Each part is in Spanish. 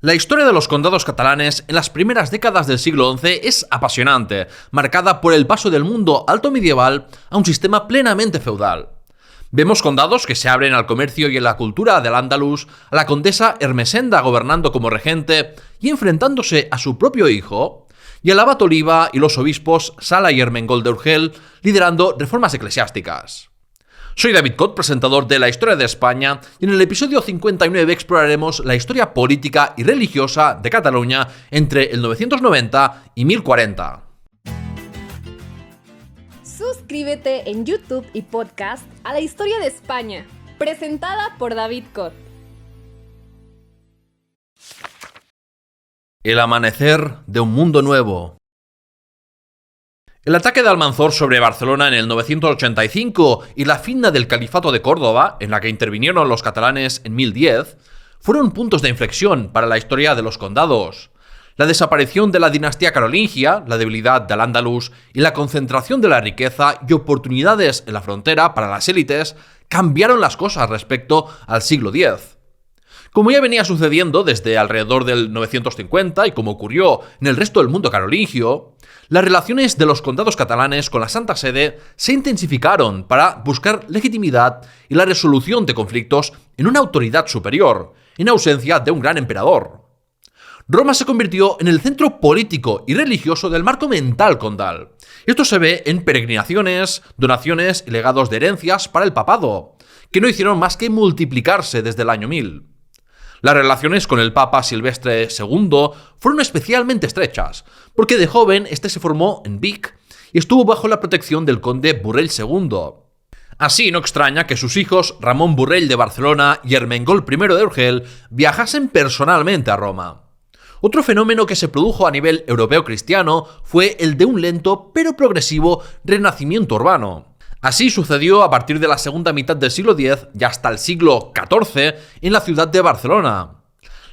La historia de los condados catalanes en las primeras décadas del siglo XI es apasionante, marcada por el paso del mundo alto medieval a un sistema plenamente feudal. Vemos condados que se abren al comercio y a la cultura del Andalus, a la condesa Ermesenda gobernando como regente y enfrentándose a su propio hijo, y al abad Oliva y los obispos Sala y Ermengol de Urgel liderando reformas eclesiásticas. Soy David Cot, presentador de La Historia de España, y en el episodio 59 exploraremos la historia política y religiosa de Cataluña entre el 990 y 1040. Suscríbete en YouTube y podcast a La Historia de España, presentada por David Cot. El amanecer de un mundo nuevo. El ataque de Almanzor sobre Barcelona en el 985 y la fin del Califato de Córdoba, en la que intervinieron los catalanes en 1010, fueron puntos de inflexión para la historia de los condados. La desaparición de la dinastía carolingia, la debilidad del Andalus y la concentración de la riqueza y oportunidades en la frontera para las élites cambiaron las cosas respecto al siglo X. Como ya venía sucediendo desde alrededor del 950 y como ocurrió en el resto del mundo carolingio, las relaciones de los condados catalanes con la Santa Sede se intensificaron para buscar legitimidad y la resolución de conflictos en una autoridad superior, en ausencia de un gran emperador. Roma se convirtió en el centro político y religioso del marco mental condal. Esto se ve en peregrinaciones, donaciones y legados de herencias para el papado, que no hicieron más que multiplicarse desde el año 1000. Las relaciones con el Papa Silvestre II fueron especialmente estrechas, porque de joven este se formó en Vic y estuvo bajo la protección del conde Borrell II. Así no extraña que sus hijos Ramón Borrell de Barcelona y Ermengol I de Urgel viajasen personalmente a Roma. Otro fenómeno que se produjo a nivel europeo cristiano fue el de un lento pero progresivo renacimiento urbano. Así sucedió a partir de la segunda mitad del siglo X y hasta el siglo XIV en la ciudad de Barcelona.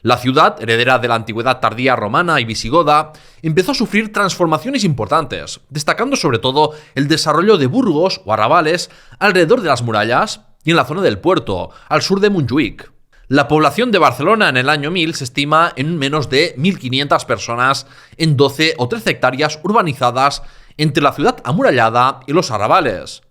La ciudad, heredera de la antigüedad tardía romana y visigoda, empezó a sufrir transformaciones importantes, destacando sobre todo el desarrollo de burgos o arrabales alrededor de las murallas y en la zona del puerto, al sur de Montjuïc. La población de Barcelona en el año 1000 se estima en menos de 1.500 personas en 12 o 13 hectáreas urbanizadas entre la ciudad amurallada y los arrabales.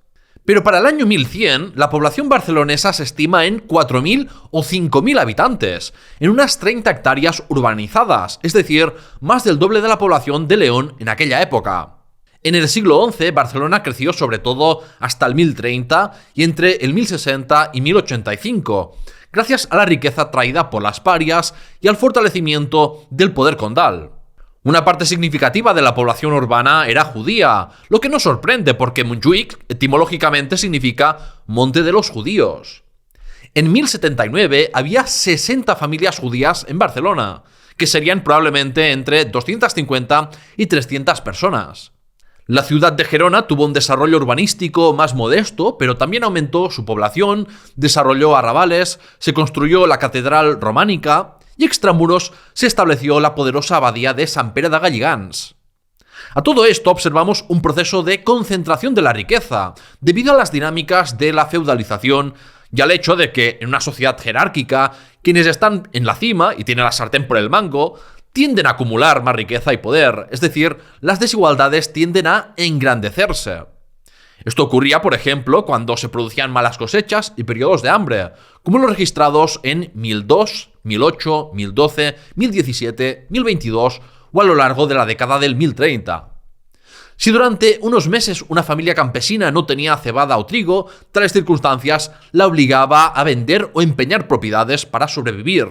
Pero para el año 1100, la población barcelonesa se estima en 4.000 o 5.000 habitantes, en unas 30 hectáreas urbanizadas, es decir, más del doble de la población de León en aquella época. En el siglo XI, Barcelona creció sobre todo hasta el 1030 y entre el 1060 y 1085, gracias a la riqueza traída por las parias y al fortalecimiento del poder condal. Una parte significativa de la población urbana era judía, lo que no sorprende porque Montjuïc etimológicamente significa Monte de los Judíos. En 1079 había 60 familias judías en Barcelona, que serían probablemente entre 250 y 300 personas. La ciudad de Gerona tuvo un desarrollo urbanístico más modesto, pero también aumentó su población, desarrolló arrabales, se construyó la catedral románica y extramuros se estableció la poderosa abadía de Sant Pere de Galligans. A todo esto observamos un proceso de concentración de la riqueza, debido a las dinámicas de la feudalización y al hecho de que en una sociedad jerárquica, quienes están en la cima y tienen la sartén por el mango, tienden a acumular más riqueza y poder, es decir, las desigualdades tienden a engrandecerse. Esto ocurría, por ejemplo, cuando se producían malas cosechas y periodos de hambre, como los registrados en 1002, 1008, 1012, 1017, 1022 o a lo largo de la década del 1030. Si durante unos meses una familia campesina no tenía cebada o trigo, tales circunstancias la obligaba a vender o empeñar propiedades para sobrevivir.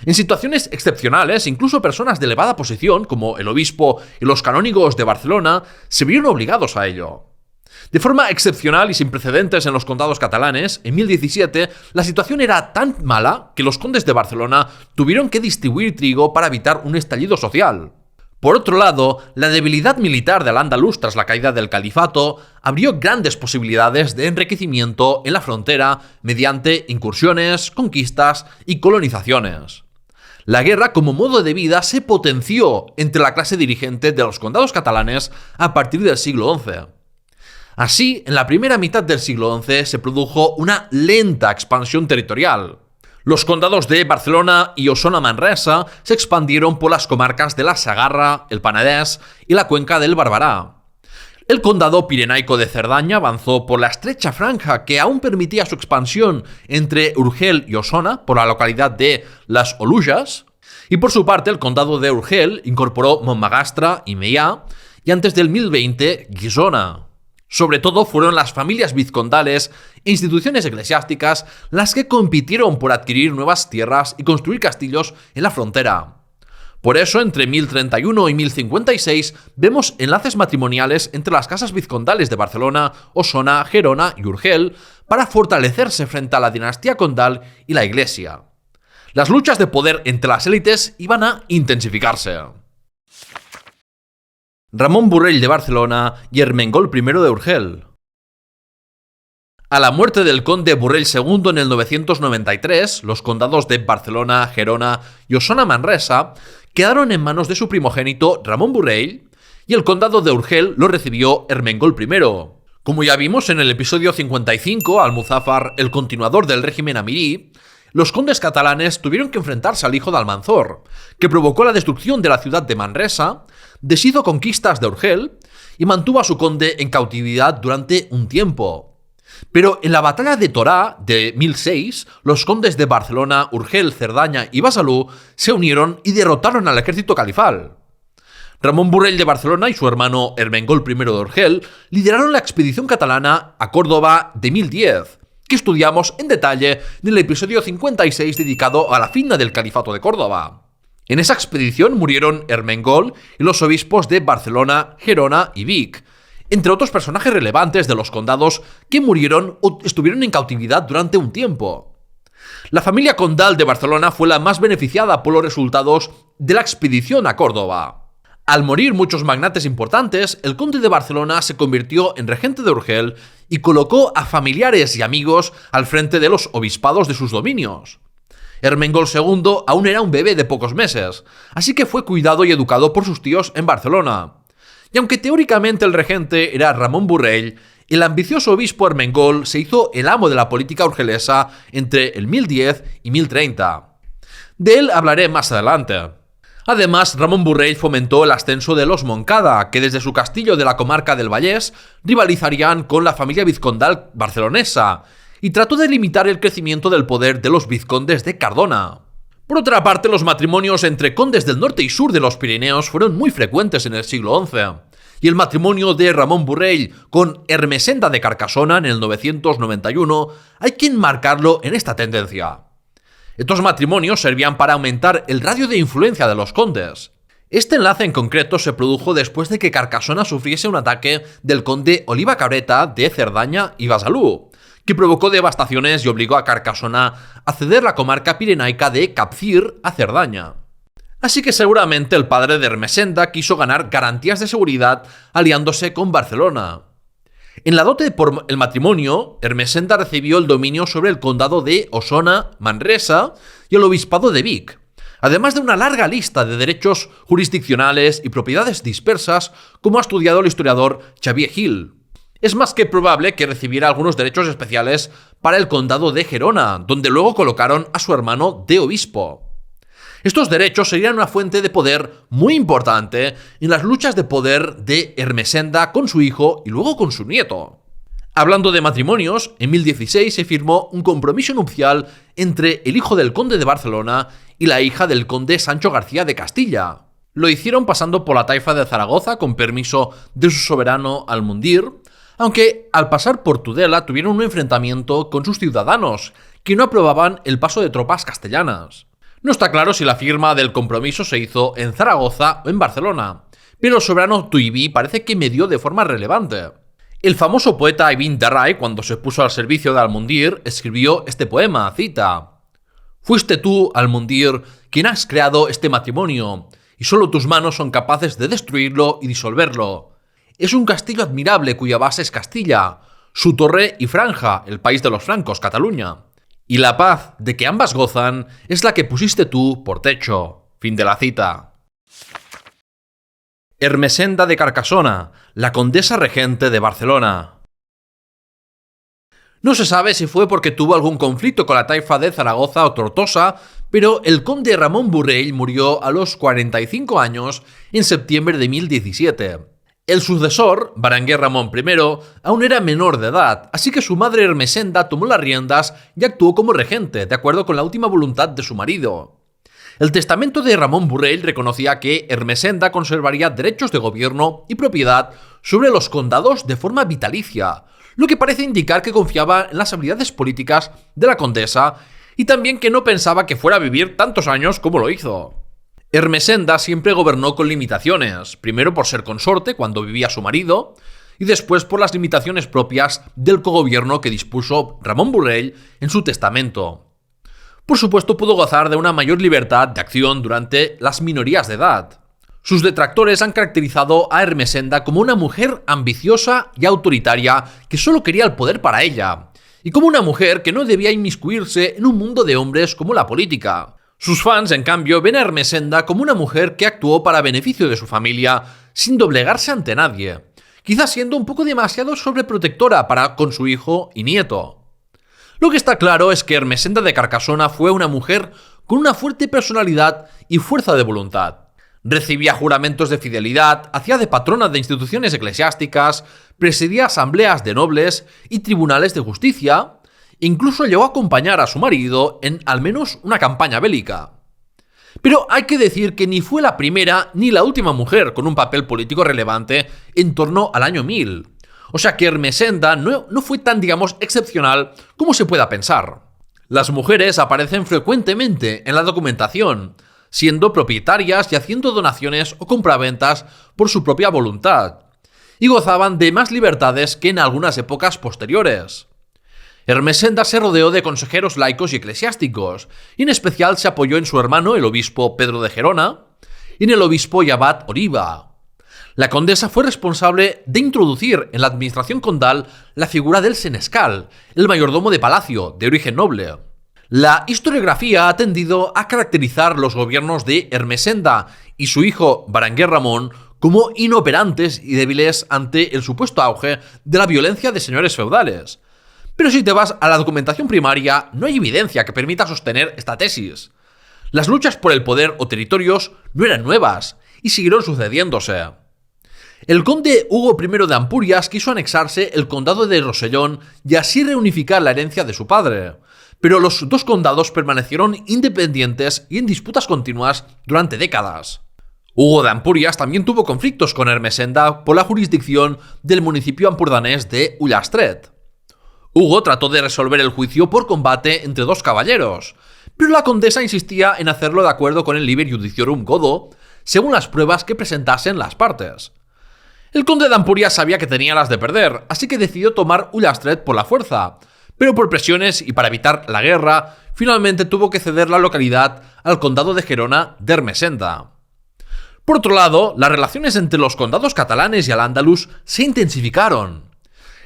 En situaciones excepcionales, incluso personas de elevada posición, como el obispo y los canónigos de Barcelona, se vieron obligados a ello. De forma excepcional y sin precedentes en los condados catalanes, en 1017 la situación era tan mala que los condes de Barcelona tuvieron que distribuir trigo para evitar un estallido social. Por otro lado, la debilidad militar del Andalus tras la caída del califato abrió grandes posibilidades de enriquecimiento en la frontera mediante incursiones, conquistas y colonizaciones. La guerra como modo de vida se potenció entre la clase dirigente de los condados catalanes a partir del siglo XI. Así, en la primera mitad del siglo XI se produjo una lenta expansión territorial. Los condados de Barcelona y Osona-Manresa se expandieron por las comarcas de la Segarra, el Penedès y la cuenca del Barberà. El condado pirenaico de Cerdaña avanzó por la estrecha franja que aún permitía su expansión entre Urgell y Osona por la localidad de Las Oluges, y por su parte el condado de Urgell incorporó Montmagastre y Meià, y antes del 1020 Guissona. Sobre todo fueron las familias vizcondales e instituciones eclesiásticas las que compitieron por adquirir nuevas tierras y construir castillos en la frontera. Por eso, entre 1031 y 1056 vemos enlaces matrimoniales entre las casas vizcondales de Barcelona, Osona, Gerona y Urgell para fortalecerse frente a la dinastía condal y la Iglesia. Las luchas de poder entre las élites iban a intensificarse. Ramón Borrell de Barcelona y Ermengol I de Urgell. A la muerte del conde Borrell II en el 993, los condados de Barcelona, Gerona y Osona-Manresa quedaron en manos de su primogénito Ramón Borrell, y el condado de Urgell lo recibió Ermengol I. Como ya vimos en el episodio 55, Almuzáfar, el continuador del régimen amirí, los condes catalanes tuvieron que enfrentarse al hijo de Almanzor, que provocó la destrucción de la ciudad de Manresa, deshizo conquistas de Urgell y mantuvo a su conde en cautividad durante un tiempo. Pero en la batalla de Torà de 1006, los condes de Barcelona, Urgell, Cerdaña y Besalú se unieron y derrotaron al ejército califal. Ramón Borrell de Barcelona y su hermano Ermengol I de Urgell lideraron la expedición catalana a Córdoba de 1010, que estudiamos en detalle en el episodio 56 dedicado a la fin del Califato de Córdoba. En esa expedición murieron Ermengol y los obispos de Barcelona, Gerona y Vic, entre otros personajes relevantes de los condados que murieron o estuvieron en cautividad durante un tiempo. La familia condal de Barcelona fue la más beneficiada por los resultados de la expedición a Córdoba. Al morir muchos magnates importantes, el conde de Barcelona se convirtió en regente de Urgell y colocó a familiares y amigos al frente de los obispados de sus dominios. Ermengol II aún era un bebé de pocos meses, así que fue cuidado y educado por sus tíos en Barcelona. Y aunque teóricamente el regente era Ramón Borrell, el ambicioso obispo Ermengol se hizo el amo de la política urgelesa entre el 1010 y 1030. De él hablaré más adelante. Además, Ramón Borrell fomentó el ascenso de los Moncada, que desde su castillo de la comarca del Vallès rivalizarían con la familia vizcondal barcelonesa, y trató de limitar el crecimiento del poder de los vizcondes de Cardona. Por otra parte, los matrimonios entre condes del norte y sur de los Pirineos fueron muy frecuentes en el siglo XI, y el matrimonio de Ramón Borrell con Ermesenda de Carcassona en el 991 hay que enmarcarlo en esta tendencia. Estos matrimonios servían para aumentar el radio de influencia de los condes. Este enlace en concreto se produjo después de que Carcassona sufriese un ataque del conde Oliba Cabreta de Cerdaña y Besalú, que provocó devastaciones y obligó a Carcassona a ceder la comarca pirenaica de Capcir a Cerdaña. Así que seguramente el padre de Ermesenda quiso ganar garantías de seguridad aliándose con Barcelona. En la dote por el matrimonio, Ermesenda recibió el dominio sobre el condado de Osona, Manresa y el obispado de Vic, además de una larga lista de derechos jurisdiccionales y propiedades dispersas, como ha estudiado el historiador Xavier Gil. Es más que probable que recibiera algunos derechos especiales para el condado de Gerona, donde luego colocaron a su hermano de obispo. Estos derechos serían una fuente de poder muy importante en las luchas de poder de Ermesenda con su hijo y luego con su nieto. Hablando de matrimonios, en 1016 se firmó un compromiso nupcial entre el hijo del conde de Barcelona y la hija del conde Sancho García de Castilla. Lo hicieron pasando por la taifa de Zaragoza con permiso de su soberano Almundir, aunque al pasar por Tudela tuvieron un enfrentamiento con sus ciudadanos, que no aprobaban el paso de tropas castellanas. No está claro si la firma del compromiso se hizo en Zaragoza o en Barcelona, pero el soberano Tuibi parece que medió de forma relevante. El famoso poeta Ibn Darray, cuando se puso al servicio de Almundir, escribió este poema, cita: «Fuiste tú, Almundir, quien has creado este matrimonio, y solo tus manos son capaces de destruirlo y disolverlo. Es un castillo admirable cuya base es Castilla, su torre y franja, el país de los francos, Cataluña. Y la paz de que ambas gozan es la que pusiste tú por techo». Fin de la cita. Ermesenda de Carcassona, la condesa regente de Barcelona. No se sabe si fue porque tuvo algún conflicto con la taifa de Zaragoza o Tortosa, pero el conde Ramón Borrell murió a los 45 años en septiembre de 1017. El sucesor, Berenguer Ramón I, aún era menor de edad, así que su madre Ermesenda tomó las riendas y actuó como regente, de acuerdo con la última voluntad de su marido. El testamento de Ramón Borrell reconocía que Ermesenda conservaría derechos de gobierno y propiedad sobre los condados de forma vitalicia, lo que parece indicar que confiaba en las habilidades políticas de la condesa y también que no pensaba que fuera a vivir tantos años como lo hizo. Ermesenda siempre gobernó con limitaciones, primero por ser consorte cuando vivía su marido, y después por las limitaciones propias del cogobierno que dispuso Ramón Borrell en su testamento. Por supuesto, pudo gozar de una mayor libertad de acción durante las minorías de edad. Sus detractores han caracterizado a Ermesenda como una mujer ambiciosa y autoritaria que solo quería el poder para ella, y como una mujer que no debía inmiscuirse en un mundo de hombres como la política. Sus fans, en cambio, ven a Ermesenda como una mujer que actuó para beneficio de su familia sin doblegarse ante nadie, quizás siendo un poco demasiado sobreprotectora para con su hijo y nieto. Lo que está claro es que Ermesenda de Carcasona fue una mujer con una fuerte personalidad y fuerza de voluntad. Recibía juramentos de fidelidad, hacía de patrona de instituciones eclesiásticas, presidía asambleas de nobles y tribunales de justicia. Incluso llegó a acompañar a su marido en al menos una campaña bélica. Pero hay que decir que ni fue la primera ni la última mujer con un papel político relevante en torno al año 1000. O sea que Ermesenda no fue tan, digamos, excepcional como se pueda pensar. Las mujeres aparecen frecuentemente en la documentación, siendo propietarias y haciendo donaciones o compraventas por su propia voluntad, y gozaban de más libertades que en algunas épocas posteriores. Ermesenda se rodeó de consejeros laicos y eclesiásticos, y en especial se apoyó en su hermano, el obispo Pedro de Gerona, y en el obispo y abad Oriba. La condesa fue responsable de introducir en la administración condal la figura del senescal, el mayordomo de palacio, de origen noble. La historiografía ha tendido a caracterizar los gobiernos de Ermesenda y su hijo Berenguer Ramón como inoperantes y débiles ante el supuesto auge de la violencia de señores feudales. Pero si te vas a la documentación primaria, no hay evidencia que permita sostener esta tesis. Las luchas por el poder o territorios no eran nuevas, y siguieron sucediéndose. El conde Hugo I de Ampurias quiso anexarse el condado de Rosellón y así reunificar la herencia de su padre, pero los dos condados permanecieron independientes y en disputas continuas durante décadas. Hugo de Ampurias también tuvo conflictos con Ermesenda por la jurisdicción del municipio ampurdanés de Ullastret. Hugo trató de resolver el juicio por combate entre dos caballeros, pero la condesa insistía en hacerlo de acuerdo con el Liber Judiciorum Godo, según las pruebas que presentasen las partes. El conde de Ampurias sabía que tenía las de perder, así que decidió tomar Ullastret por la fuerza, pero por presiones y para evitar la guerra, finalmente tuvo que ceder la localidad al condado de Gerona de Ermesenda. Por otro lado, las relaciones entre los condados catalanes y al-Ándalus se intensificaron.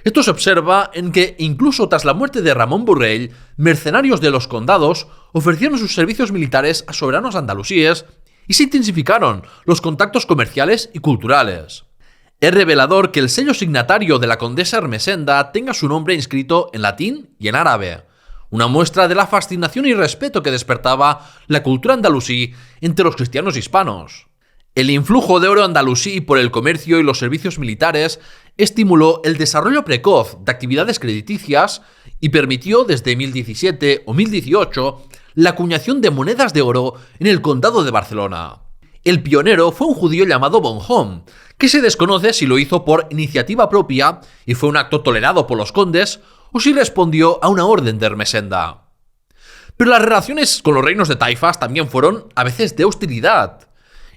Esto se observa en que, incluso tras la muerte de Ramón Borrell, mercenarios de los condados ofrecieron sus servicios militares a soberanos andalusíes y se intensificaron los contactos comerciales y culturales. Es revelador que el sello signatario de la condesa Ermesenda tenga su nombre inscrito en latín y en árabe, una muestra de la fascinación y respeto que despertaba la cultura andalusí entre los cristianos hispanos. El influjo de oro andalusí por el comercio y los servicios militares estimuló el desarrollo precoz de actividades crediticias y permitió desde 1017 o 1018 la acuñación de monedas de oro en el condado de Barcelona. El pionero fue un judío llamado Bonhomme, que se desconoce si lo hizo por iniciativa propia y fue un acto tolerado por los condes o si respondió a una orden de Ermesenda. Pero las relaciones con los reinos de taifas también fueron a veces de hostilidad.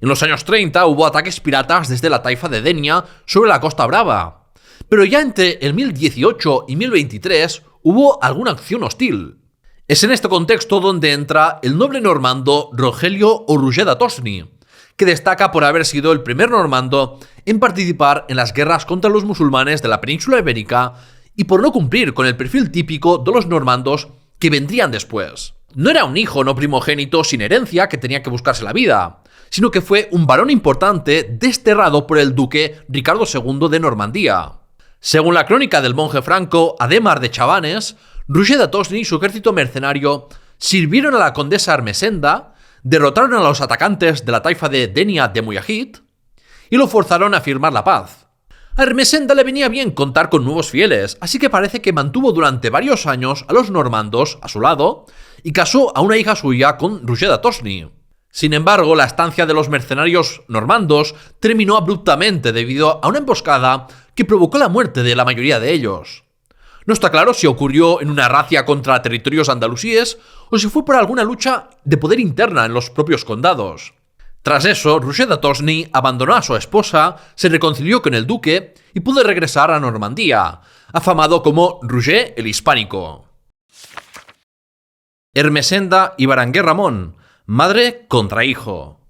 En los años 30 hubo ataques piratas desde la taifa de Denia sobre la Costa Brava, pero ya entre el 1018 y 1023 hubo alguna acción hostil. Es en este contexto donde entra el noble normando Rogelio o Roger de Tosny, que destaca por haber sido el primer normando en participar en las guerras contra los musulmanes de la península ibérica y por no cumplir con el perfil típico de los normandos que vendrían después. No era un hijo no primogénito sin herencia que tenía que buscarse la vida, sino que fue un varón importante desterrado por el duque Ricardo II de Normandía. Según la crónica del monje franco Ademar de Chabannes, Roger de Tosny y su ejército mercenario sirvieron a la condesa Ermesenda, derrotaron a los atacantes de la taifa de Denia de Mujahid y lo forzaron a firmar la paz. A Ermesenda le venía bien contar con nuevos fieles, así que parece que mantuvo durante varios años a los normandos a su lado y casó a una hija suya con Roger de Tosny. Sin embargo, la estancia de los mercenarios normandos terminó abruptamente debido a una emboscada que provocó la muerte de la mayoría de ellos. No está claro si ocurrió en una racia contra territorios andalusíes o si fue por alguna lucha de poder interna en los propios condados. Tras eso, Roger de Tosny abandonó a su esposa, se reconcilió con el duque y pudo regresar a Normandía, afamado como Roger el Hispánico. Ermesenda y Berenguer Ramón, madre contra hijo.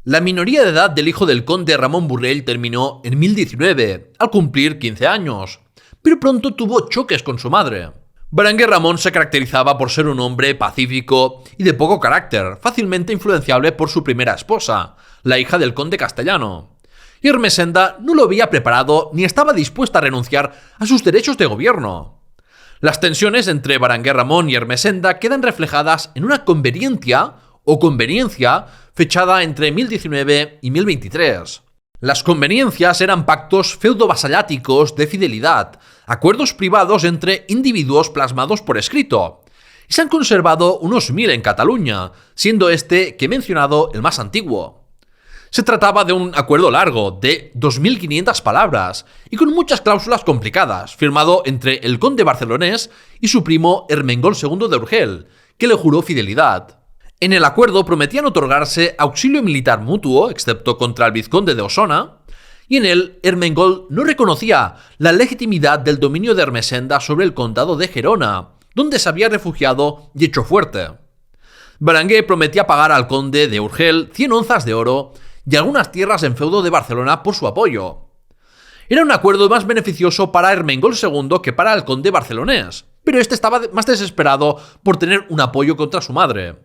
La minoría de edad del hijo del conde Ramón Borrell terminó en 1019, al cumplir 15 años, pero pronto tuvo choques con su madre. Berenguer Ramón se caracterizaba por ser un hombre pacífico y de poco carácter, fácilmente influenciable por su primera esposa, la hija del conde castellano. Y Ermesenda no lo había preparado ni estaba dispuesta a renunciar a sus derechos de gobierno. Las tensiones entre Berenguer Ramón y Ermesenda quedan reflejadas en una conveniencia o conveniencia fechada entre 1019 y 1023. Las conveniencias eran pactos feudo-vasalláticos de fidelidad, acuerdos privados entre individuos plasmados por escrito, y se han conservado unos 1000 en Cataluña, siendo este que he mencionado el más antiguo. Se trataba de un acuerdo largo, de 2500 palabras, y con muchas cláusulas complicadas, firmado entre el conde barcelonés y su primo Ermengol II de Urgel, que le juró fidelidad. En el acuerdo prometían otorgarse auxilio militar mutuo, excepto contra el vizconde de Osona, y en él Ermengol no reconocía la legitimidad del dominio de Ermesenda sobre el condado de Gerona, donde se había refugiado y hecho fuerte. Berenguer prometía pagar al conde de Urgel 100 onzas de oro y algunas tierras en feudo de Barcelona por su apoyo. Era un acuerdo más beneficioso para Ermengol II que para el conde barcelonés, pero este estaba más desesperado por tener un apoyo contra su madre.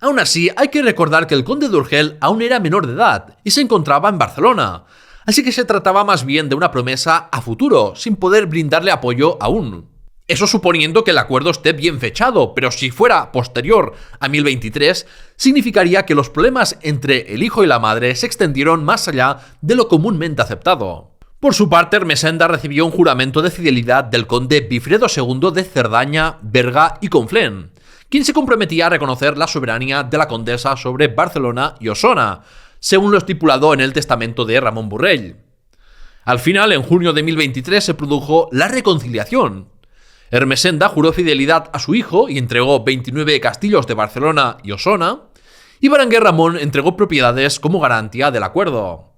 Aún así, hay que recordar que el conde de Urgel aún era menor de edad y se encontraba en Barcelona, así que se trataba más bien de una promesa a futuro, sin poder brindarle apoyo aún. Eso suponiendo que el acuerdo esté bien fechado, pero si fuera posterior a 1023, significaría que los problemas entre el hijo y la madre se extendieron más allá de lo comúnmente aceptado. Por su parte, Ermesenda recibió un juramento de fidelidad del conde Bifredo II de Cerdaña, Berga y Conflent, quien se comprometía a reconocer la soberanía de la condesa sobre Barcelona y Osona, según lo estipulado en el testamento de Ramón Borrell. Al final, en junio de 1023, se produjo la reconciliación. Ermesenda juró fidelidad a su hijo y entregó 29 castillos de Barcelona y Osona, y Berenguer Ramón entregó propiedades como garantía del acuerdo.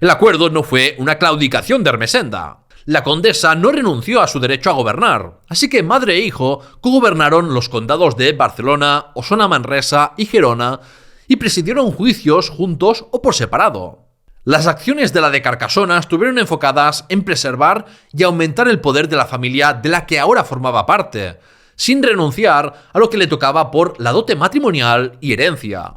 El acuerdo no fue una claudicación de Ermesenda. La condesa no renunció a su derecho a gobernar, así que madre e hijo cogobernaron los condados de Barcelona, Osona Manresa y Gerona y presidieron juicios juntos o por separado. Las acciones de la de Carcasona estuvieron enfocadas en preservar y aumentar el poder de la familia de la que ahora formaba parte, sin renunciar a lo que le tocaba por la dote matrimonial y herencia.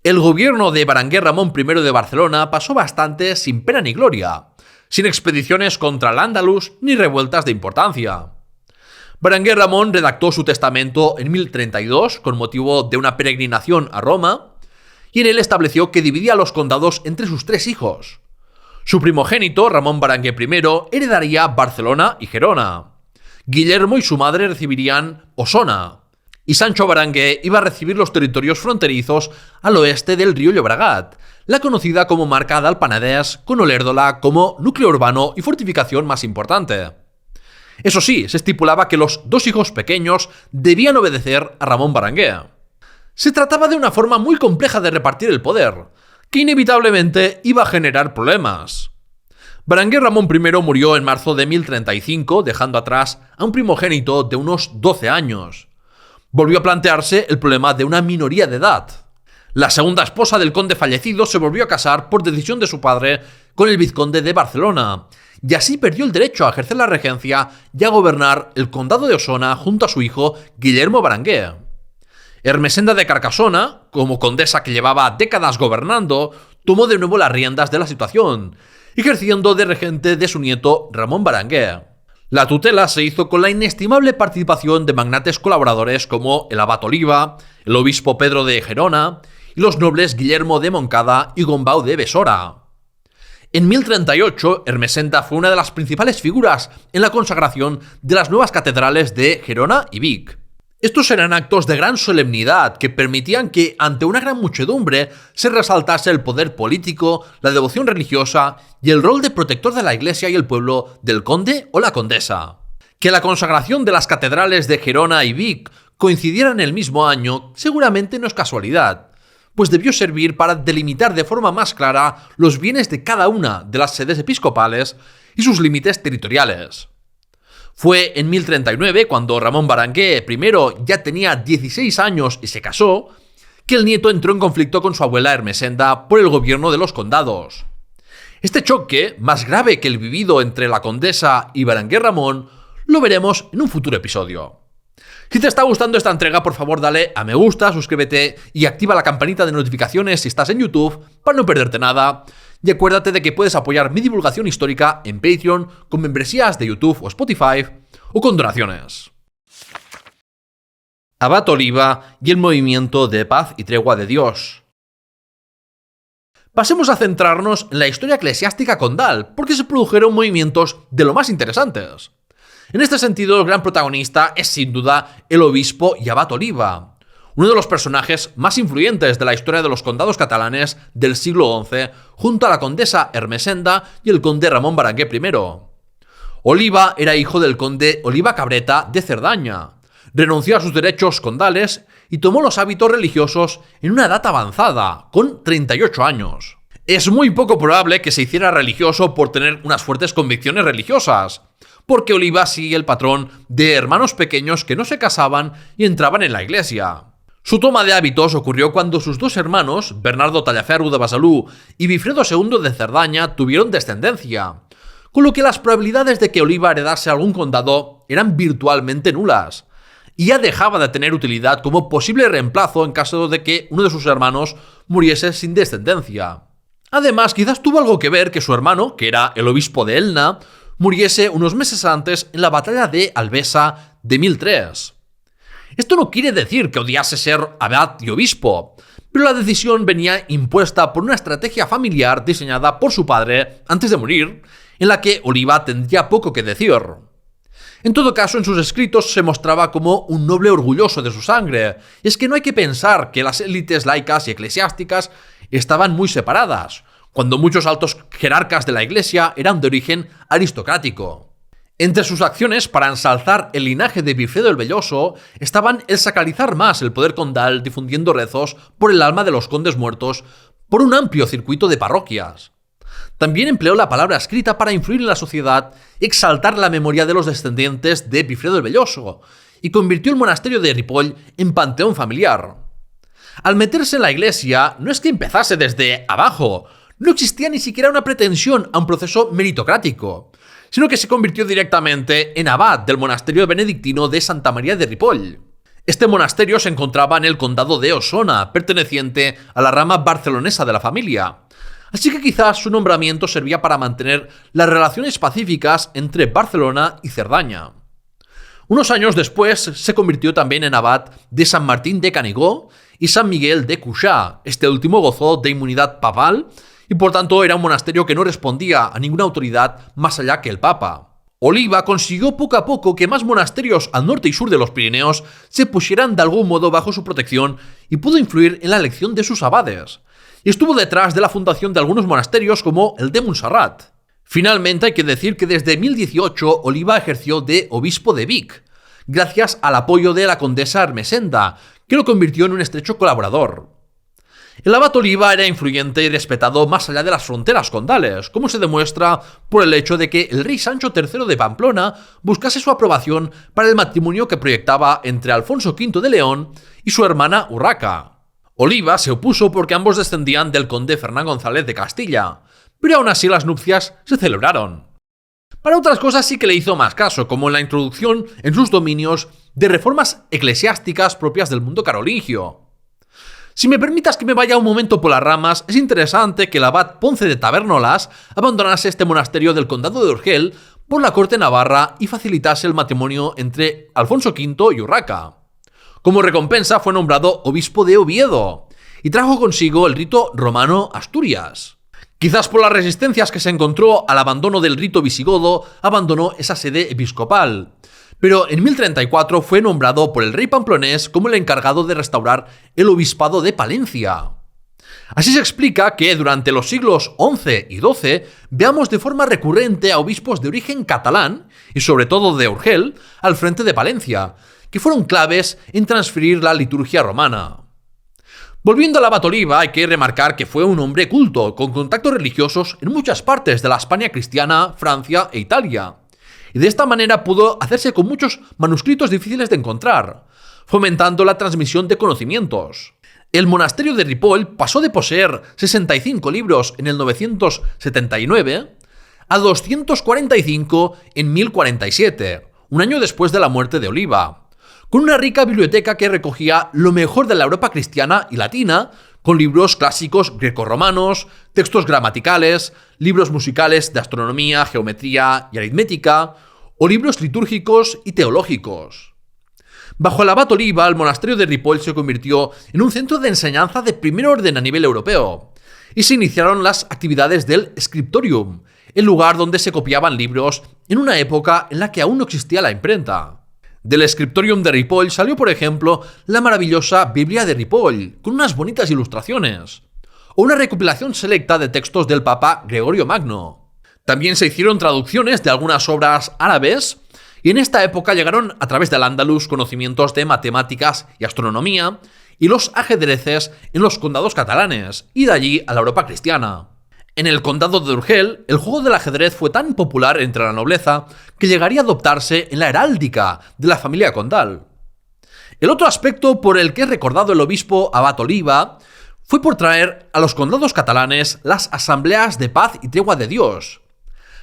El gobierno de Berenguer Ramón I de Barcelona pasó bastante sin pena ni gloria, sin expediciones contra el Andalus ni revueltas de importancia. Berenguer Ramón redactó su testamento en 1032 con motivo de una peregrinación a Roma, y en él estableció que dividía los condados entre sus 3 hijos. Su primogénito, Ramón Berenguer I, heredaría Barcelona y Gerona. Guillermo y su madre recibirían Osona, y Sancho Berenguer iba a recibir los territorios fronterizos al oeste del río Llobregat, la conocida como Marca del Penedès, con Olèrdola como núcleo urbano y fortificación más importante. Eso sí, se estipulaba que los 2 hijos pequeños debían obedecer a Ramón Berenguer. Se trataba de una forma muy compleja de repartir el poder, que inevitablemente iba a generar problemas. Berenguer Ramón I murió en marzo de 1035, dejando atrás a un primogénito de unos 12 años. Volvió a plantearse el problema de una minoría de edad. La segunda esposa del conde fallecido se volvió a casar por decisión de su padre con el vizconde de Barcelona, y así perdió el derecho a ejercer la regencia y a gobernar el condado de Osona junto a su hijo Guillermo Berenguer. Ermesenda de Carcasona, como condesa que llevaba décadas gobernando, tomó de nuevo las riendas de la situación, ejerciendo de regente de su nieto Ramón Berenguer. La tutela se hizo con la inestimable participación de magnates colaboradores como el abad Oliba, el obispo Pedro de Gerona y los nobles Guillermo de Moncada y Gombau de Besora. En 1038, Ermessenda fue una de las principales figuras en la consagración de las nuevas catedrales de Gerona y Vic. Estos eran actos de gran solemnidad que permitían que, ante una gran muchedumbre, se resaltase el poder político, la devoción religiosa y el rol de protector de la iglesia y el pueblo del conde o la condesa. Que la consagración de las catedrales de Gerona y Vic coincidiera en el mismo año seguramente no es casualidad, pues debió servir para delimitar de forma más clara los bienes de cada una de las sedes episcopales y sus límites territoriales. Fue en 1039, cuando Ramón Berenguer I ya tenía 16 años y se casó, que el nieto entró en conflicto con su abuela Ermessenda por el gobierno de los condados. Este choque, más grave que el vivido entre la condesa y Berenguer Ramón, lo veremos en un futuro episodio. Si te está gustando esta entrega, por favor dale a me gusta, suscríbete y activa la campanita de notificaciones si estás en YouTube para no perderte nada. Y acuérdate de que puedes apoyar mi divulgación histórica en Patreon con membresías de YouTube o Spotify o con donaciones. Abad Oliba y el movimiento de paz y tregua de Dios. Pasemos a centrarnos en la historia eclesiástica condal, porque se produjeron movimientos de lo más interesantes. En este sentido, el gran protagonista es sin duda el obispo y abad Oliba, uno de los personajes más influyentes de la historia de los condados catalanes del siglo XI, junto a la condesa Ermessenda y el conde Ramón Berenguer I. Oliba era hijo del conde Oliba Cabreta de Cerdaña. Renunció a sus derechos condales y tomó los hábitos religiosos en una edad avanzada, con 38 años. Es muy poco probable que se hiciera religioso por tener unas fuertes convicciones religiosas, porque Oliba sigue el patrón de hermanos pequeños que no se casaban y entraban en la iglesia. Su toma de hábitos ocurrió cuando sus dos hermanos, Bernardo Tallaferro de Besalú y Bifredo II de Cerdaña, tuvieron descendencia, con lo que las probabilidades de que Oliba heredase algún condado eran virtualmente nulas, y ya dejaba de tener utilidad como posible reemplazo en caso de que uno de sus hermanos muriese sin descendencia. Además, quizás tuvo algo que ver que su hermano, que era el obispo de Elna, muriese unos meses antes en la batalla de Albesa de 1003. Esto no quiere decir que odiase ser abad y obispo, pero la decisión venía impuesta por una estrategia familiar diseñada por su padre antes de morir, en la que Oliba tendría poco que decir. En todo caso, en sus escritos se mostraba como un noble orgulloso de su sangre, y es que no hay que pensar que las élites laicas y eclesiásticas estaban muy separadas, cuando muchos altos jerarcas de la iglesia eran de origen aristocrático. Entre sus acciones para ensalzar el linaje de Bifredo el Velloso estaban el sacralizar más el poder condal difundiendo rezos por el alma de los condes muertos por un amplio circuito de parroquias. También empleó la palabra escrita para influir en la sociedad y exaltar la memoria de los descendientes de Bifredo el Velloso, y convirtió el monasterio de Ripoll en panteón familiar. Al meterse en la iglesia, no es que empezase desde abajo, no existía ni siquiera una pretensión a un proceso meritocrático, sino que se convirtió directamente en abad del monasterio benedictino de Santa María de Ripoll. Este monasterio se encontraba en el condado de Osona, perteneciente a la rama barcelonesa de la familia, así que quizás su nombramiento servía para mantener las relaciones pacíficas entre Barcelona y Cerdaña. Unos años después se convirtió también en abad de San Martín de Canigó y San Miguel de Cuixà. Este último gozó de inmunidad papal y por tanto era un monasterio que no respondía a ninguna autoridad más allá que el Papa. Oliba consiguió poco a poco que más monasterios al norte y sur de los Pirineos se pusieran de algún modo bajo su protección y pudo influir en la elección de sus abades, y estuvo detrás de la fundación de algunos monasterios como el de Montserrat. Finalmente hay que decir que desde 1018 Oliba ejerció de obispo de Vic, gracias al apoyo de la condesa Ermessenda, que lo convirtió en un estrecho colaborador. El abad Oliba era influyente y respetado más allá de las fronteras condales, como se demuestra por el hecho de que el rey Sancho III de Pamplona buscase su aprobación para el matrimonio que proyectaba entre Alfonso V de León y su hermana Urraca. Oliba se opuso porque ambos descendían del conde Fernán González de Castilla, pero aún así las nupcias se celebraron. Para otras cosas sí que le hizo más caso, como en la introducción en sus dominios de reformas eclesiásticas propias del mundo carolingio. Si me permitas que me vaya un momento por las ramas, es interesante que el abad Ponce de Tabernolas abandonase este monasterio del condado de Urgel por la corte navarra y facilitase el matrimonio entre Alfonso V y Urraca. Como recompensa fue nombrado obispo de Oviedo y trajo consigo el rito romano Asturias. Quizás por las resistencias que se encontró al abandono del rito visigodo, abandonó esa sede episcopal. Pero en 1034 fue nombrado por el rey pamplonés como el encargado de restaurar el obispado de Palencia. Así se explica que durante los siglos XI y XII veamos de forma recurrente a obispos de origen catalán, y sobre todo de Urgel, al frente de Palencia, que fueron claves en transferir la liturgia romana. Volviendo al abad Oliba, hay que remarcar que fue un hombre culto, con contactos religiosos en muchas partes de la España cristiana, Francia e Italia. Y de esta manera pudo hacerse con muchos manuscritos difíciles de encontrar, fomentando la transmisión de conocimientos. El monasterio de Ripoll pasó de poseer 65 libros en el 979 a 245 en 1047, un año después de la muerte de Oliba, con una rica biblioteca que recogía lo mejor de la Europa cristiana y latina, con libros clásicos grecorromanos, textos gramaticales, libros musicales de astronomía, geometría y aritmética, o libros litúrgicos y teológicos. Bajo el abad Oliba, el monasterio de Ripoll se convirtió en un centro de enseñanza de primer orden a nivel europeo, y se iniciaron las actividades del scriptorium, el lugar donde se copiaban libros en una época en la que aún no existía la imprenta. Del scriptorium de Ripoll salió, por ejemplo, la maravillosa Biblia de Ripoll, con unas bonitas ilustraciones, o una recopilación selecta de textos del Papa Gregorio Magno. También se hicieron traducciones de algunas obras árabes, y en esta época llegaron a través del Andalus conocimientos de matemáticas y astronomía, y los ajedrezes en los condados catalanes, y de allí a la Europa cristiana. En el condado de Urgel, el juego del ajedrez fue tan popular entre la nobleza que llegaría a adoptarse en la heráldica de la familia condal. El otro aspecto por el que es recordado el obispo abad Oliba fue por traer a los condados catalanes las asambleas de paz y tregua de Dios.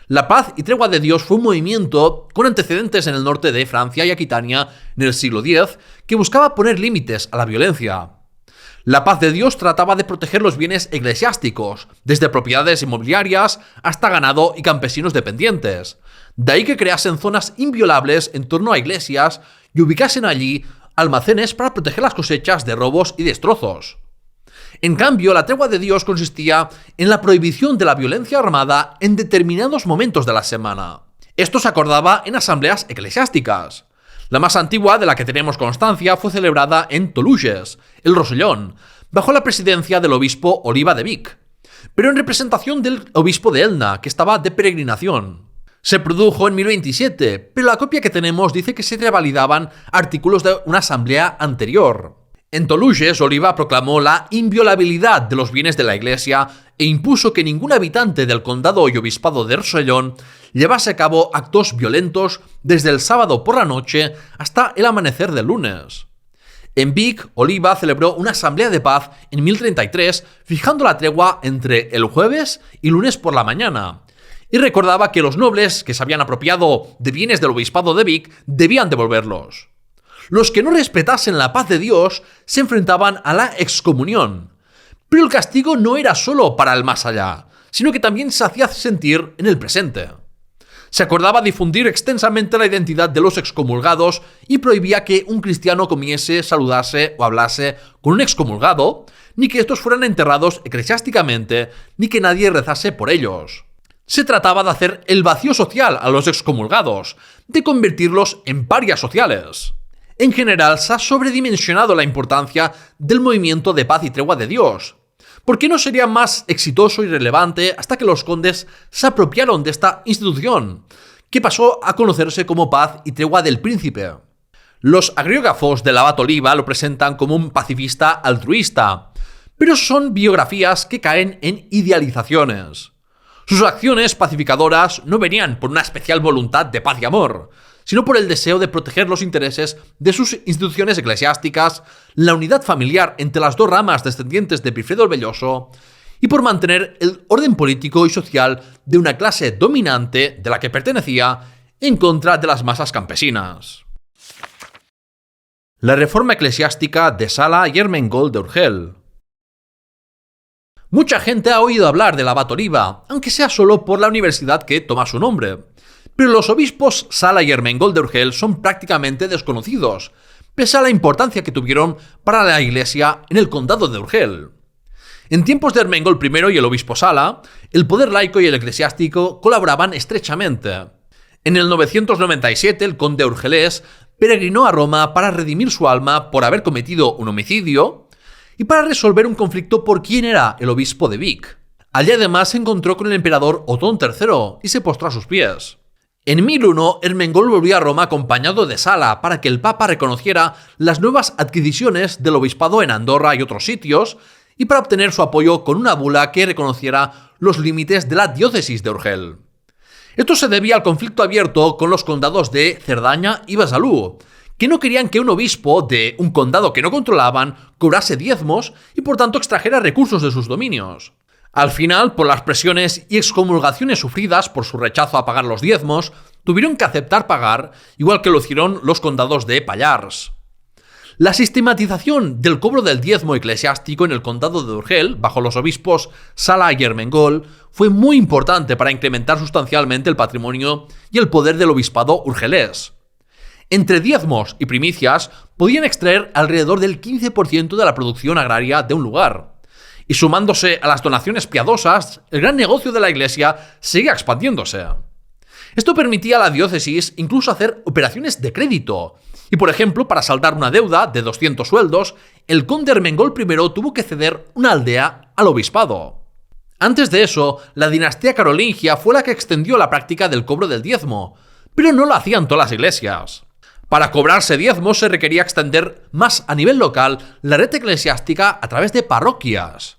La paz y tregua de Dios fue un movimiento con antecedentes en el norte de Francia y Aquitania en el siglo X que buscaba poner límites a la violencia. La paz de Dios trataba de proteger los bienes eclesiásticos, desde propiedades inmobiliarias hasta ganado y campesinos dependientes. De ahí que creasen zonas inviolables en torno a iglesias y ubicasen allí almacenes para proteger las cosechas de robos y destrozos. En cambio, la tregua de Dios consistía en la prohibición de la violencia armada en determinados momentos de la semana. Esto se acordaba en asambleas eclesiásticas. La más antigua de la que tenemos constancia fue celebrada en Toluges, el Rosellón, bajo la presidencia del obispo Oliba de Vic, pero en representación del obispo de Elna, que estaba de peregrinación. Se produjo en 1027, pero la copia que tenemos dice que se revalidaban artículos de una asamblea anterior. En Toluges, Oliba proclamó la inviolabilidad de los bienes de la Iglesia e impuso que ningún habitante del condado y obispado de Rosellón llevase a cabo actos violentos desde el sábado por la noche hasta el amanecer del lunes. En Vic, Oliba celebró una asamblea de paz en 1033, fijando la tregua entre el jueves y lunes por la mañana, y recordaba que los nobles que se habían apropiado de bienes del obispado de Vic debían devolverlos. Los que no respetasen la paz de Dios se enfrentaban a la excomunión. Pero el castigo no era solo para el más allá, sino que también se hacía sentir en el presente. Se acordaba difundir extensamente la identidad de los excomulgados y prohibía que un cristiano comiese, saludase o hablase con un excomulgado, ni que estos fueran enterrados eclesiásticamente, ni que nadie rezase por ellos. Se trataba de hacer el vacío social a los excomulgados, de convertirlos en parias sociales. En general, se ha sobredimensionado la importancia del movimiento de paz y tregua de Dios. ¿Por qué no sería más exitoso y relevante hasta que los condes se apropiaron de esta institución, que pasó a conocerse como paz y tregua del príncipe? Los agriógrafos del abad Oliba lo presentan como un pacifista altruista, pero son biografías que caen en idealizaciones. Sus acciones pacificadoras no venían por una especial voluntad de paz y amor, sino por el deseo de proteger los intereses de sus instituciones eclesiásticas, la unidad familiar entre las dos ramas descendientes de Bifredo el Velloso, y por mantener el orden político y social de una clase dominante de la que pertenecía en contra de las masas campesinas. La reforma eclesiástica de Sala y Ermengol de Urgel. Mucha gente ha oído hablar del abad Oliba, aunque sea solo por la universidad que toma su nombre. Pero los obispos Sala y Ermengol de Urgel son prácticamente desconocidos, pese a la importancia que tuvieron para la Iglesia en el condado de Urgel. En tiempos de Ermengol I y el obispo Sala, el poder laico y el eclesiástico colaboraban estrechamente. En el 997 el conde urgelés peregrinó a Roma para redimir su alma por haber cometido un homicidio y para resolver un conflicto por quién era el obispo de Vic. Allí además se encontró con el emperador Otón III y se postró a sus pies. En 1001, Ermengol volvió a Roma acompañado de Sala para que el Papa reconociera las nuevas adquisiciones del obispado en Andorra y otros sitios y para obtener su apoyo con una bula que reconociera los límites de la diócesis de Urgel. Esto se debía al conflicto abierto con los condados de Cerdaña y Besalú, que no querían que un obispo de un condado que no controlaban cobrase diezmos y por tanto extrajera recursos de sus dominios. Al final, por las presiones y excomulgaciones sufridas por su rechazo a pagar los diezmos, tuvieron que aceptar pagar, igual que lo hicieron los condados de Pallars. La sistematización del cobro del diezmo eclesiástico en el condado de Urgel, bajo los obispos Sala y Ermengol, fue muy importante para incrementar sustancialmente el patrimonio y el poder del obispado urgelés. Entre diezmos y primicias podían extraer alrededor del 15% de la producción agraria de un lugar. Y sumándose a las donaciones piadosas, el gran negocio de la Iglesia seguía expandiéndose. Esto permitía a la diócesis incluso hacer operaciones de crédito. Y por ejemplo, para saldar una deuda de 200 sueldos, el conde Ermengol I tuvo que ceder una aldea al obispado. Antes de eso, la dinastía carolingia fue la que extendió la práctica del cobro del diezmo, pero no lo hacían todas las iglesias. Para cobrarse diezmos se requería extender más a nivel local la red eclesiástica a través de parroquias.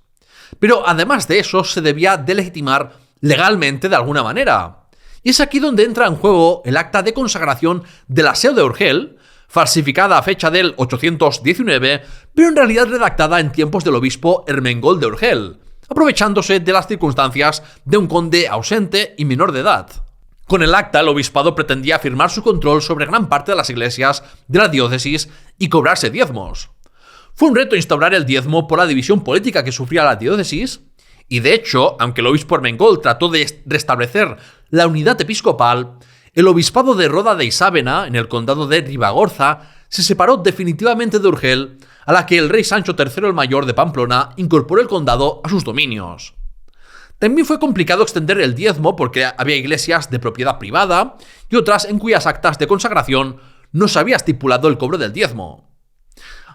Pero además de eso se debía delegitimar legalmente de alguna manera. Y es aquí donde entra en juego el acta de consagración de la Seo de Urgel, falsificada a fecha del 819, pero en realidad redactada en tiempos del obispo Ermengol de Urgel, aprovechándose de las circunstancias de un conde ausente y menor de edad. Con el acta, el obispado pretendía afirmar su control sobre gran parte de las iglesias de la diócesis y cobrarse diezmos. Fue un reto instaurar el diezmo por la división política que sufría la diócesis, y de hecho, aunque el obispo Ermengol trató de restablecer la unidad episcopal, el obispado de Roda de Isábena, en el condado de Ribagorza, se separó definitivamente de Urgel, a la que el rey Sancho III el Mayor de Pamplona incorporó el condado a sus dominios. También fue complicado extender el diezmo porque había iglesias de propiedad privada y otras en cuyas actas de consagración no se había estipulado el cobro del diezmo.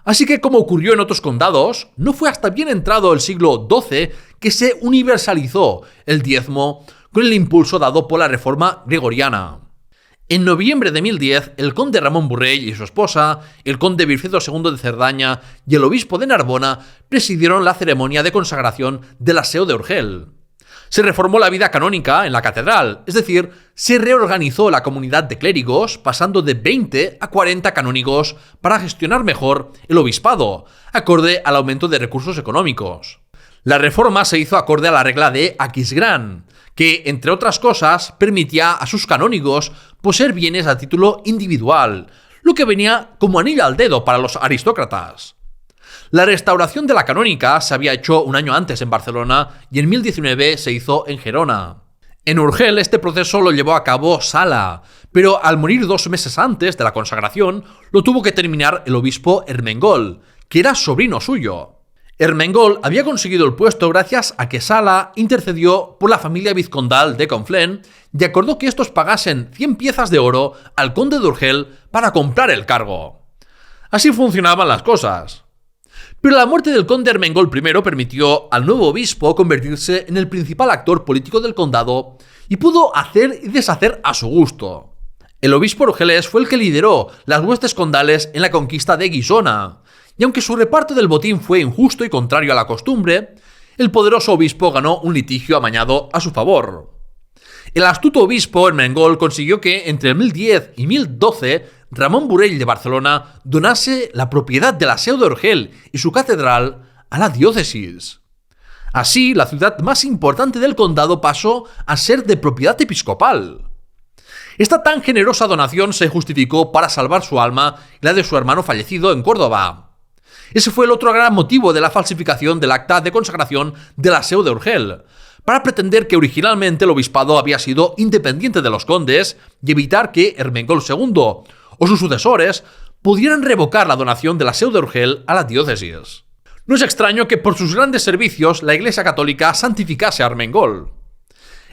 Así que, como ocurrió en otros condados, no fue hasta bien entrado el siglo XII que se universalizó el diezmo con el impulso dado por la reforma gregoriana. En noviembre de 1010, el conde Ramón Borrell y su esposa, el conde Wilfredo II de Cerdaña y el obispo de Narbona presidieron la ceremonia de consagración de la Seo de Urgel. Se reformó la vida canónica en la catedral, es decir, se reorganizó la comunidad de clérigos, pasando de 20 a 40 canónigos para gestionar mejor el obispado, acorde al aumento de recursos económicos. La reforma se hizo acorde a la regla de Aquisgrán, que, entre otras cosas, permitía a sus canónigos poseer bienes a título individual, lo que venía como anillo al dedo para los aristócratas. La restauración de la canónica se había hecho un año antes en Barcelona y en 1019 se hizo en Gerona. En Urgel este proceso lo llevó a cabo Sala, pero al morir 2 meses antes de la consagración lo tuvo que terminar el obispo Ermengol, que era sobrino suyo. Ermengol había conseguido el puesto gracias a que Sala intercedió por la familia vizcondal de Conflent y acordó que estos pagasen 100 piezas de oro al conde de Urgel para comprar el cargo. Así funcionaban las cosas. Pero la muerte del conde Ermengol I permitió al nuevo obispo convertirse en el principal actor político del condado y pudo hacer y deshacer a su gusto. El obispo urgelés fue el que lideró las huestes condales en la conquista de Guisona, y aunque su reparto del botín fue injusto y contrario a la costumbre, el poderoso obispo ganó un litigio amañado a su favor. El astuto obispo Ermengol consiguió que entre 1010 y 1012 Ramón Borrell de Barcelona donase la propiedad de la Seo de Urgel y su catedral a la diócesis. Así, la ciudad más importante del condado pasó a ser de propiedad episcopal. Esta tan generosa donación se justificó para salvar su alma y la de su hermano fallecido en Córdoba. Ese fue el otro gran motivo de la falsificación del acta de consagración de la Seu d'Urgell, para pretender que originalmente el obispado había sido independiente de los condes y evitar que Ermengol II o sus sucesores pudieran revocar la donación de la Seu d'Urgell a la diócesis. No es extraño que por sus grandes servicios la Iglesia Católica santificase a Ermengol.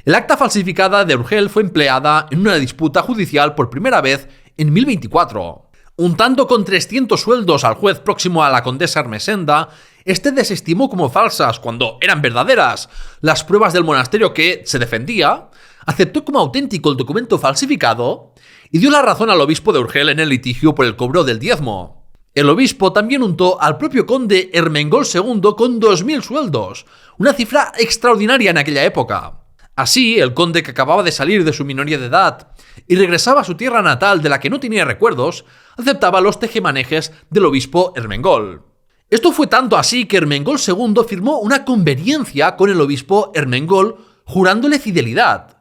El acta falsificada de Urgell fue empleada en una disputa judicial por primera vez en 1024. Untando con 300 sueldos al juez próximo a la condesa Ermesenda, este desestimó como falsas, cuando eran verdaderas, las pruebas del monasterio que se defendía, aceptó como auténtico el documento falsificado y dio la razón al obispo de Urgell en el litigio por el cobro del diezmo. El obispo también untó al propio conde Ermengol II con 2000 sueldos, una cifra extraordinaria en aquella época. Así, el conde, que acababa de salir de su minoría de edad y regresaba a su tierra natal de la que no tenía recuerdos, aceptaba los tejemanejes del obispo Ermengol. Esto fue tanto así que Ermengol II firmó una conveniencia con el obispo Ermengol jurándole fidelidad.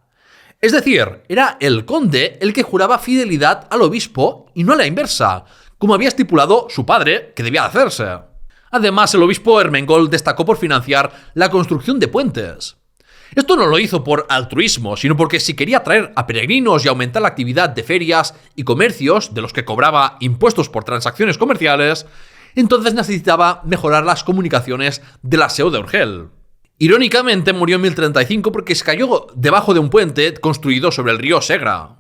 Es decir, era el conde el que juraba fidelidad al obispo y no a la inversa, como había estipulado su padre que debía hacerse. Además, el obispo Ermengol destacó por financiar la construcción de puentes. Esto no lo hizo por altruismo, sino porque si quería atraer a peregrinos y aumentar la actividad de ferias y comercios, de los que cobraba impuestos por transacciones comerciales, entonces necesitaba mejorar las comunicaciones de la Seu d'Urgell. Irónicamente, murió en 1035 porque se cayó debajo de un puente construido sobre el río Segra.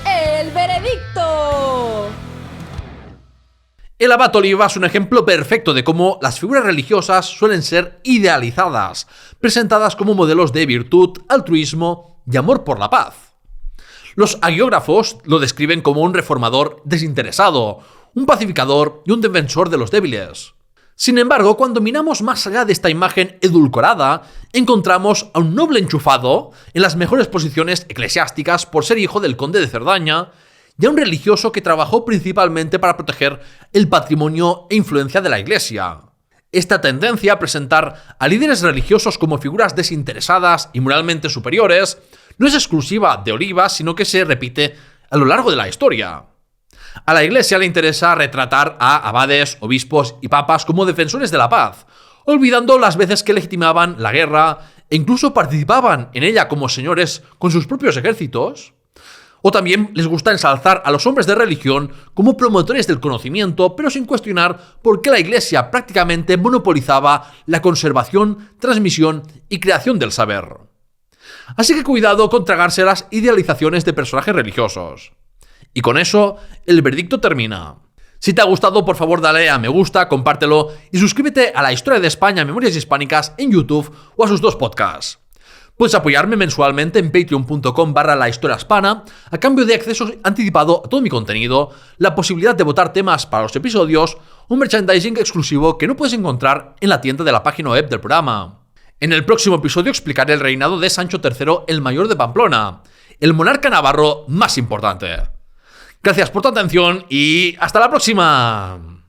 ¡El veredicto! El abad Oliva es un ejemplo perfecto de cómo las figuras religiosas suelen ser idealizadas, presentadas como modelos de virtud, altruismo y amor por la paz. Los hagiógrafos lo describen como un reformador desinteresado, un pacificador y un defensor de los débiles. Sin embargo, cuando miramos más allá de esta imagen edulcorada, encontramos a un noble enchufado en las mejores posiciones eclesiásticas por ser hijo del conde de Cerdaña, y a un religioso que trabajó principalmente para proteger el patrimonio e influencia de la Iglesia. Esta tendencia a presentar a líderes religiosos como figuras desinteresadas y moralmente superiores no es exclusiva de Oliva, sino que se repite a lo largo de la historia. A la Iglesia le interesa retratar a abades, obispos y papas como defensores de la paz, olvidando las veces que legitimaban la guerra e incluso participaban en ella como señores con sus propios ejércitos. O también les gusta ensalzar a los hombres de religión como promotores del conocimiento, pero sin cuestionar por qué la Iglesia prácticamente monopolizaba la conservación, transmisión y creación del saber. Así que cuidado con tragarse las idealizaciones de personajes religiosos. Y con eso, el veredicto termina. Si te ha gustado, por favor dale a me gusta, compártelo y suscríbete a La Historia de España Memorias Hispánicas en YouTube o a sus dos podcasts. Puedes apoyarme mensualmente en patreon.com/lahistoriahispana a cambio de acceso anticipado a todo mi contenido, la posibilidad de votar temas para los episodios, un merchandising exclusivo que no puedes encontrar en la tienda de la página web del programa. En el próximo episodio explicaré el reinado de Sancho III el Mayor de Pamplona, el monarca navarro más importante. Gracias por tu atención y hasta la próxima.